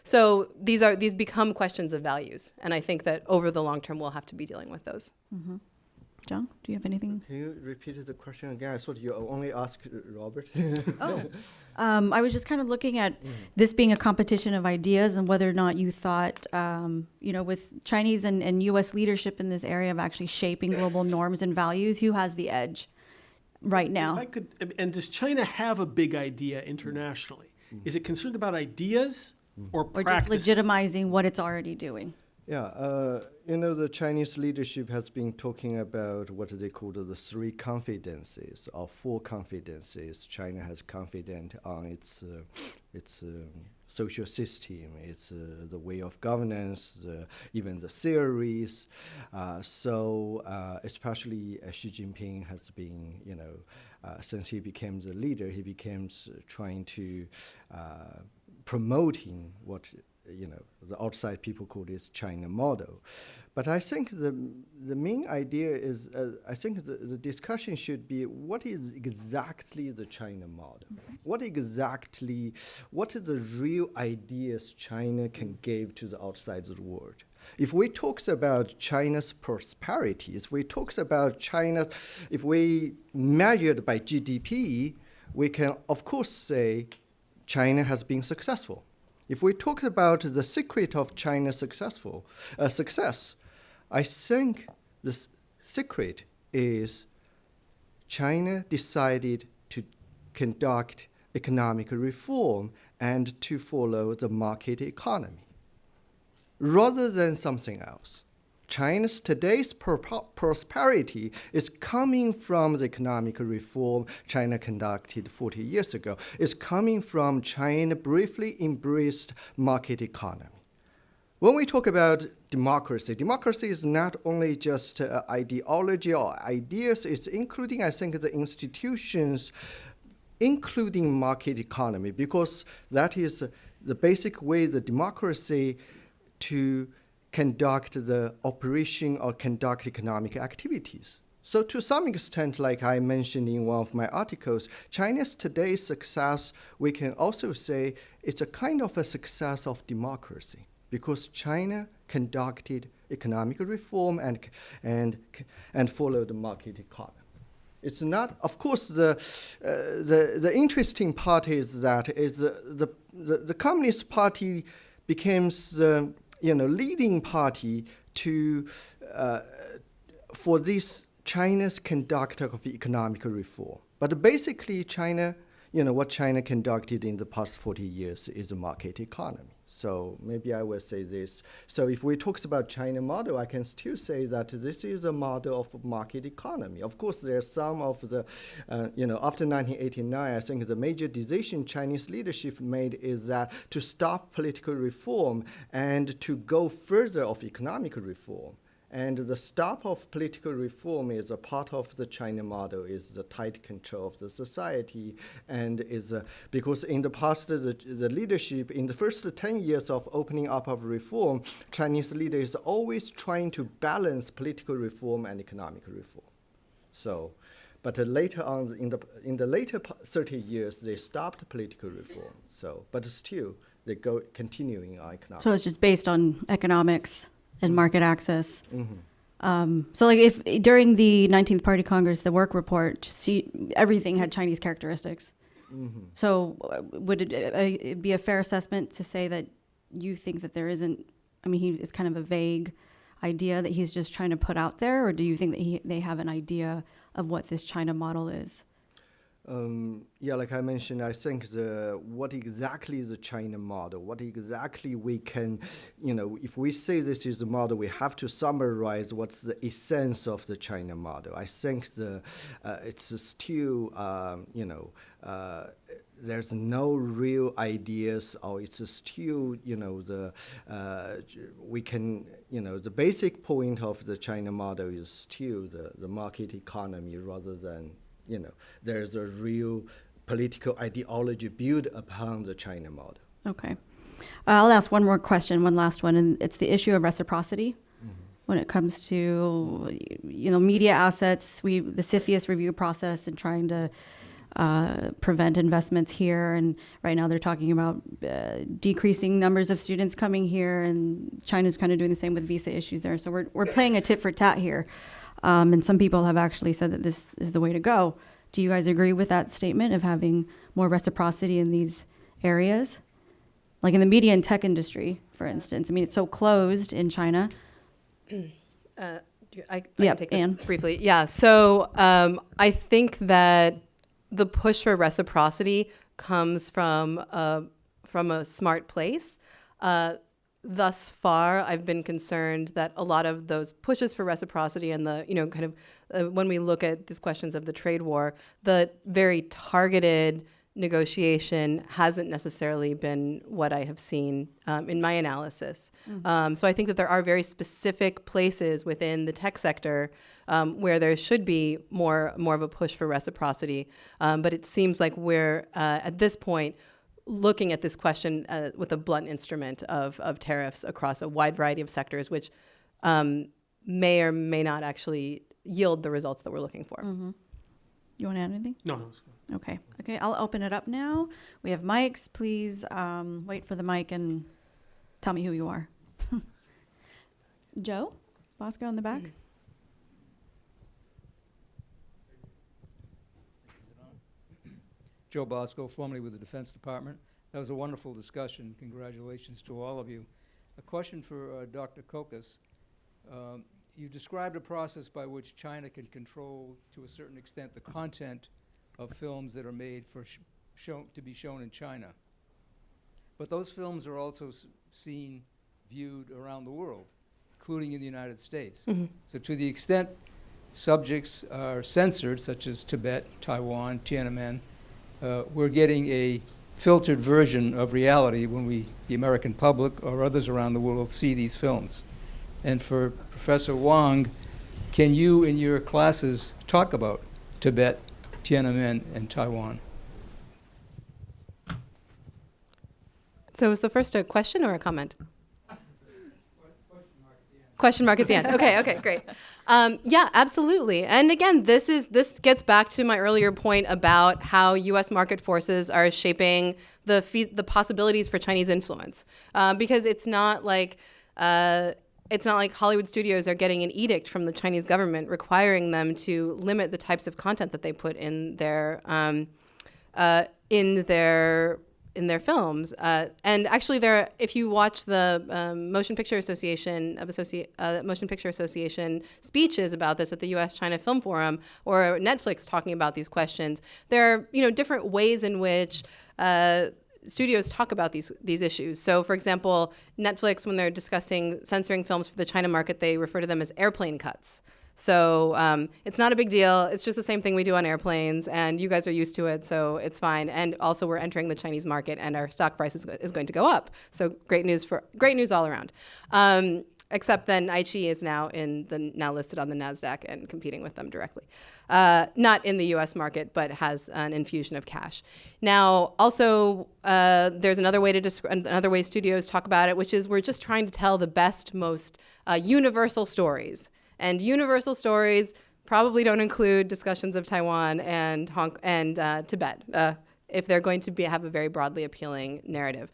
So these become questions of values, and I think that over the long term we'll have to be dealing with those. John, do you have anything? Can you repeat the question again? I thought you only asked Robert. I was just kind of looking at this being a competition of ideas and whether or not you thought, with Chinese and U.S. leadership in this area of actually shaping global norms and values, who has the edge right now? And does China have a big idea internationally? Is it concerned about ideas or practices? Just legitimizing what it's already doing? Yeah, the Chinese leadership has been talking about what they call the 3 confidences or 4 confidences. China has confident on its social system, its the way of governance, even the theories. Especially Xi Jinping has been, since he became the leader, he became trying to promoting what the outside people call this China model. But I think the main idea is, I think the discussion should be what is exactly the China model? What are the real ideas China can give to the outside of the world? If we talk about China's prosperity, if we talk about China, if we measured by GDP, we can of course say China has been successful. If we talk about the secret of China's success, I think the secret is China decided to conduct economic reform and to follow the market economy rather than something else. China's today's prosperity is coming from the economic reform China conducted 40 years ago. It's coming from China briefly embraced market economy. When we talk about democracy is not only just ideology or ideas, it's including, I think, the institutions, including market economy, because that is the basic way the democracy to conduct the operation or conduct economic activities. So to some extent, like I mentioned in one of my articles, China's today's success, we can also say it's a kind of a success of democracy because China conducted economic reform and followed the market economy. It's not, of course, the interesting part is that the Communist Party becomes the leading party for this China's conduct of economic reform. But basically, China, what China conducted in the past 40 years is a market economy. So maybe I will say this. So if we talk about China model, I can still say that this is a model of market economy. Of course, there's some of the, after 1989, I think the major decision Chinese leadership made is that to stop political reform and to go further of economic reform. And the stop of political reform is a part of the China model, is the tight control of the society, and is because in the past, the leadership, in the first 10 years of opening up of reform, Chinese leader is always trying to balance political reform and economic reform. So, but later on, in the later 30 years, they stopped political reform. So, but still, they go continuing on economics. So it's just based on economics and market access. Mm-hmm. So like if during the 19th Party Congress, the work report, everything had Chinese characteristics. Mm-hmm. So would it be a fair assessment to say that you think that there isn't, I mean, it's kind of a vague idea that he's just trying to put out there, or do you think that they have an idea of what this China model is? Yeah, like I mentioned, I think what exactly is the China model? What exactly we can, if we say this is the model, we have to summarize what's the essence of the China model. I think it's still, there's no real ideas, or it's still, we can, the basic point of the China model is still the market economy rather than, there's a real political ideology built upon the China model. Okay. I'll ask one more question, one last one, and it's the issue of reciprocity. Mm-hmm. When it comes to, media assets, the CFIUS review process and trying to prevent investments here. And right now they're talking about decreasing numbers of students coming here, and China's kind of doing the same with visa issues there. So we're playing a tit for tat here. And some people have actually said that this is the way to go. Do you guys agree with that statement of having more reciprocity in these areas? Like in the media and tech industry, for instance. I mean, it's so closed in China. I can take this briefly. Yeah, so I think that the push for reciprocity comes from a smart place. Thus far, I've been concerned that a lot of those pushes for reciprocity and the, when we look at these questions of the trade war, the very targeted negotiation hasn't necessarily been what I have seen in my analysis. Mm-hmm. So I think that there are very specific places within the tech sector where there should be more of a push for reciprocity. But it seems like we're, at this point, looking at this question with a blunt instrument of tariffs across a wide variety of sectors, which may or may not actually yield the results that we're looking for. Mm-hmm. You want to add anything? No, it's good. Okay, I'll open it up now. We have mics. Please wait for the mic and tell me who you are. Joe Bosco in the back. Joe Bosco, formerly with the Defense Department. That was a wonderful discussion. Congratulations to all of you. A question for Dr. KICUS. You described a process by which China can control, to a certain extent, the content of films that are made for to be shown in China. But those films are also seen, viewed around the world, including in the United States. Mm-hmm. So to the extent subjects are censored, such as Tibet, Taiwan, Tiananmen, we're getting a filtered version of reality when the American public or others around the world see these films. And for Professor Wang, can you in your classes talk about Tibet, Tiananmen, and Taiwan? So was the first a question or a comment? Question mark at the end. Okay, great. Yeah, absolutely. And again, this gets back to my earlier point about how U.S. market forces are shaping the possibilities for Chinese influence, because it's not like Hollywood studios are getting an edict from the Chinese government requiring them to limit the types of content that they put in their films. And actually, if you watch the Motion Picture Association speeches about this at the U.S.-China Film Forum, or Netflix talking about these questions, there are different ways in which studios talk about these issues. So, for example, Netflix, when they're discussing censoring films for the China market, they refer to them as airplane cuts. So it's not a big deal. It's just the same thing we do on airplanes, and you guys are used to it, so it's fine. And also, we're entering the Chinese market, and our stock price is going to go up. So great news all around. except then Aichi is now listed on the NASDAQ and competing with them directly. Not in the US market, but has an infusion of cash. Now, also, there's another way studios talk about it, which is we're just trying to tell the best, most universal stories. And universal stories probably don't include discussions of Taiwan and Tibet, if they're going to have a very broadly appealing narrative.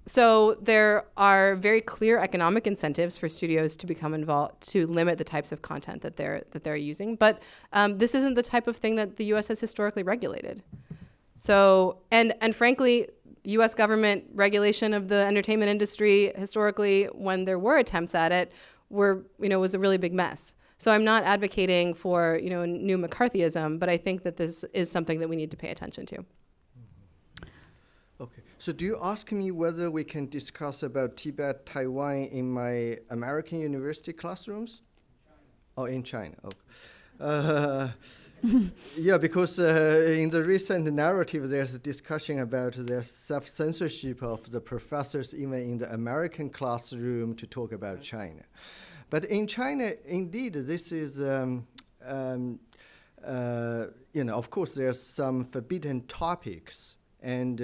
So there are very clear economic incentives for studios to become involved, to limit the types of content that they're using. But this isn't the type of thing that the U.S. has historically regulated. So, and frankly, U.S. government regulation of the entertainment industry historically, when there were attempts at it, was a really big mess. So I'm not advocating for new McCarthyism, but I think that this is something that we need to pay attention to. Okay, so do you ask me whether we can discuss about Tibet, Taiwan in my American university classrooms? Oh, in China. Okay. Yeah, because in the recent narrative, there's a discussion about the self-censorship of the professors even in the American classroom to talk about China. But in China, indeed, this is, of course, there's some forbidden topics. And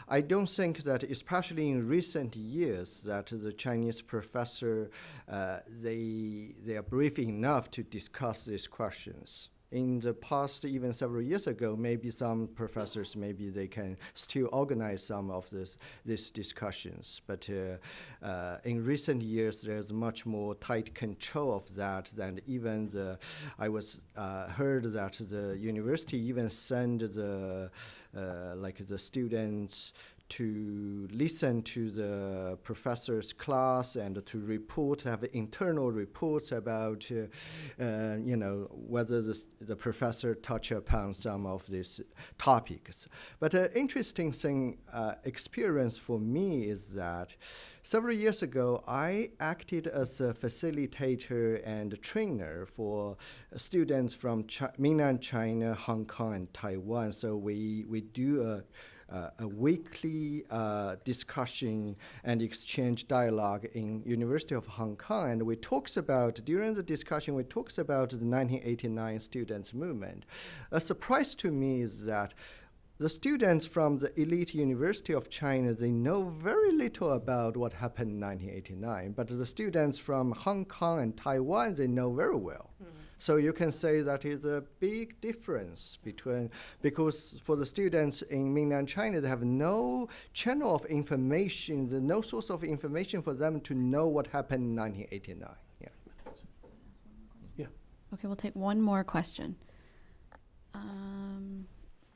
I don't think that, especially in recent years, that the Chinese professor, they are brave enough to discuss these questions. In the past, even several years ago, maybe some professors, maybe they can still organize some of these discussions. But in recent years, there's much more tight control of that than even I heard that the university even send the students to listen to the professor's class and to have internal reports about, whether the professor touch upon some of these topics. But an interesting experience for me is that several years ago, I acted as a facilitator and trainer for students from mainland China, Hong Kong, and Taiwan. So we do a weekly discussion and exchange dialogue in University of Hong Kong. And during the discussion, we talked about the 1989 students' movement. A surprise to me is that the students from the elite University of China, they know very little about what happened in 1989. But the students from Hong Kong and Taiwan, they know very well. Mm-hmm. So you can say that is a big difference because for the students in mainland China, they have no channel of information, no source of information for them to know what happened in 1989. Yeah. Okay, we'll take one more question.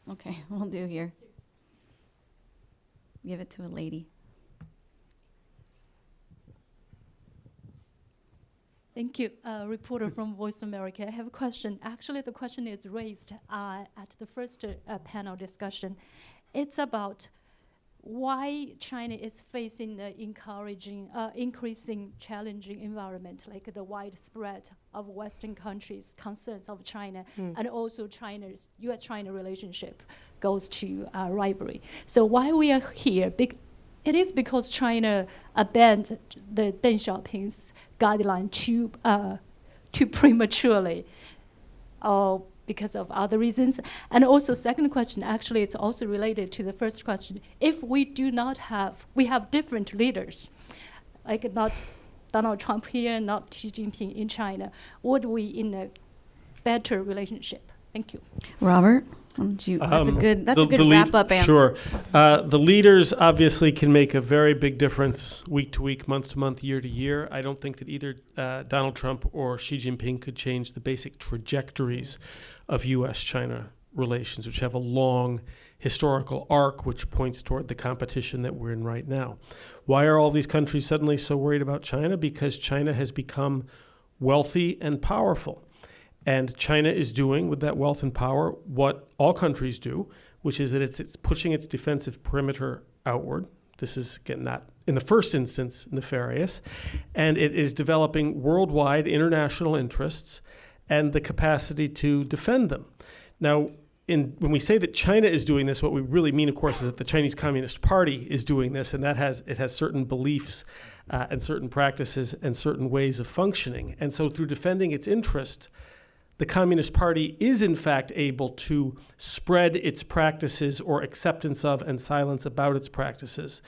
Okay, we'll do here. Give it to a lady. Thank you. Reporter from Voice America. I have a question. Actually, the question is raised at the first panel discussion. It's about why China is facing the increasing challenging environment, like the widespread of Western countries' concerns of China, and also U.S.-China relationship goes to rivalry. So why we are here? It is because China abandoned the Deng Xiaoping's guideline too prematurely, or because of other reasons. And also, second question, actually, it's also related to the first question. If we have different leaders, like not Donald Trump here, not Xi Jinping in China, would we in a better relationship? Thank you. Robert? That's a good wrap-up answer. Sure. The leaders obviously can make a very big difference week to week, month to month, year to year. I don't think that either Donald Trump or Xi Jinping could change the basic trajectories of U.S.-China relations, which have a long historical arc which points toward the competition that we're in right now. Why are all these countries suddenly so worried about China? Because China has become wealthy and powerful. And China is doing with that wealth and power what all countries do, which is that it's pushing its defensive perimeter outward. This is, again, not in the first instance nefarious. And it is developing worldwide international interests and the capacity to defend them. Now, when we say that China is doing this, what we really mean, of course, is that the Chinese Communist Party is doing this, and it has certain beliefs and certain practices and certain ways of functioning. And so through defending its interest, the Communist Party is in fact able to spread its practices or acceptance of and silence about its practices,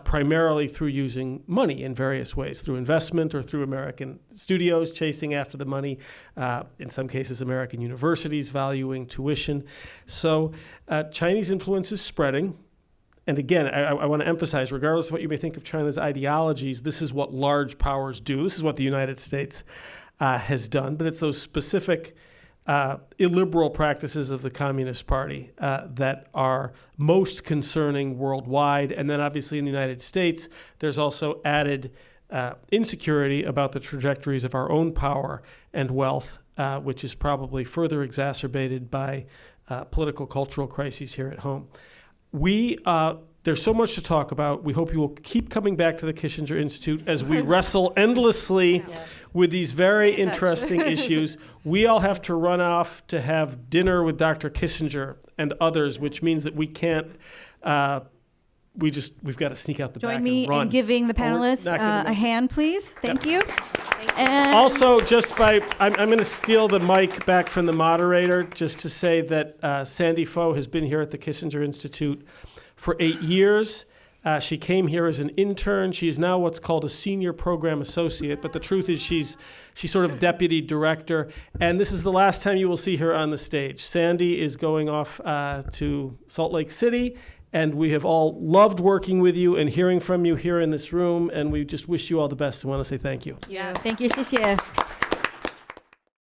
primarily through using money in various ways, through investment or through American studios chasing after the money, in some cases American universities valuing tuition. So Chinese influence is spreading. And again, I want to emphasize, regardless of what you may think of China's ideologies, this is what large powers do. This is what the United States has done, but it's those specific illiberal practices of the Communist Party that are most concerning worldwide. And then obviously in the United States, there's also added insecurity about the trajectories of our own power and wealth, which is probably further exacerbated by political cultural crises here at home. There's so much to talk about. We hope you will keep coming back to the Kissinger Institute as we wrestle endlessly with these very interesting issues. We all have to run off to have dinner with Dr. Kissinger and others, which means that we can't, we've got to sneak out the back Join me and run. in giving the panelists a hand, please. Thank you. And Also, I'm going to steal the mic back from the moderator just to say that Sandy Foe has been here at the Kissinger Institute for 8 years. She came here as an intern. She's now what's called a senior program associate, but the truth is she's sort of deputy director, and this is the last time you will see her on the stage. Sandy is going off to Salt Lake City, and we have all loved working with you and hearing from you here in this room, and we just wish you all the best and want to say thank you. Thank you, 谢谢。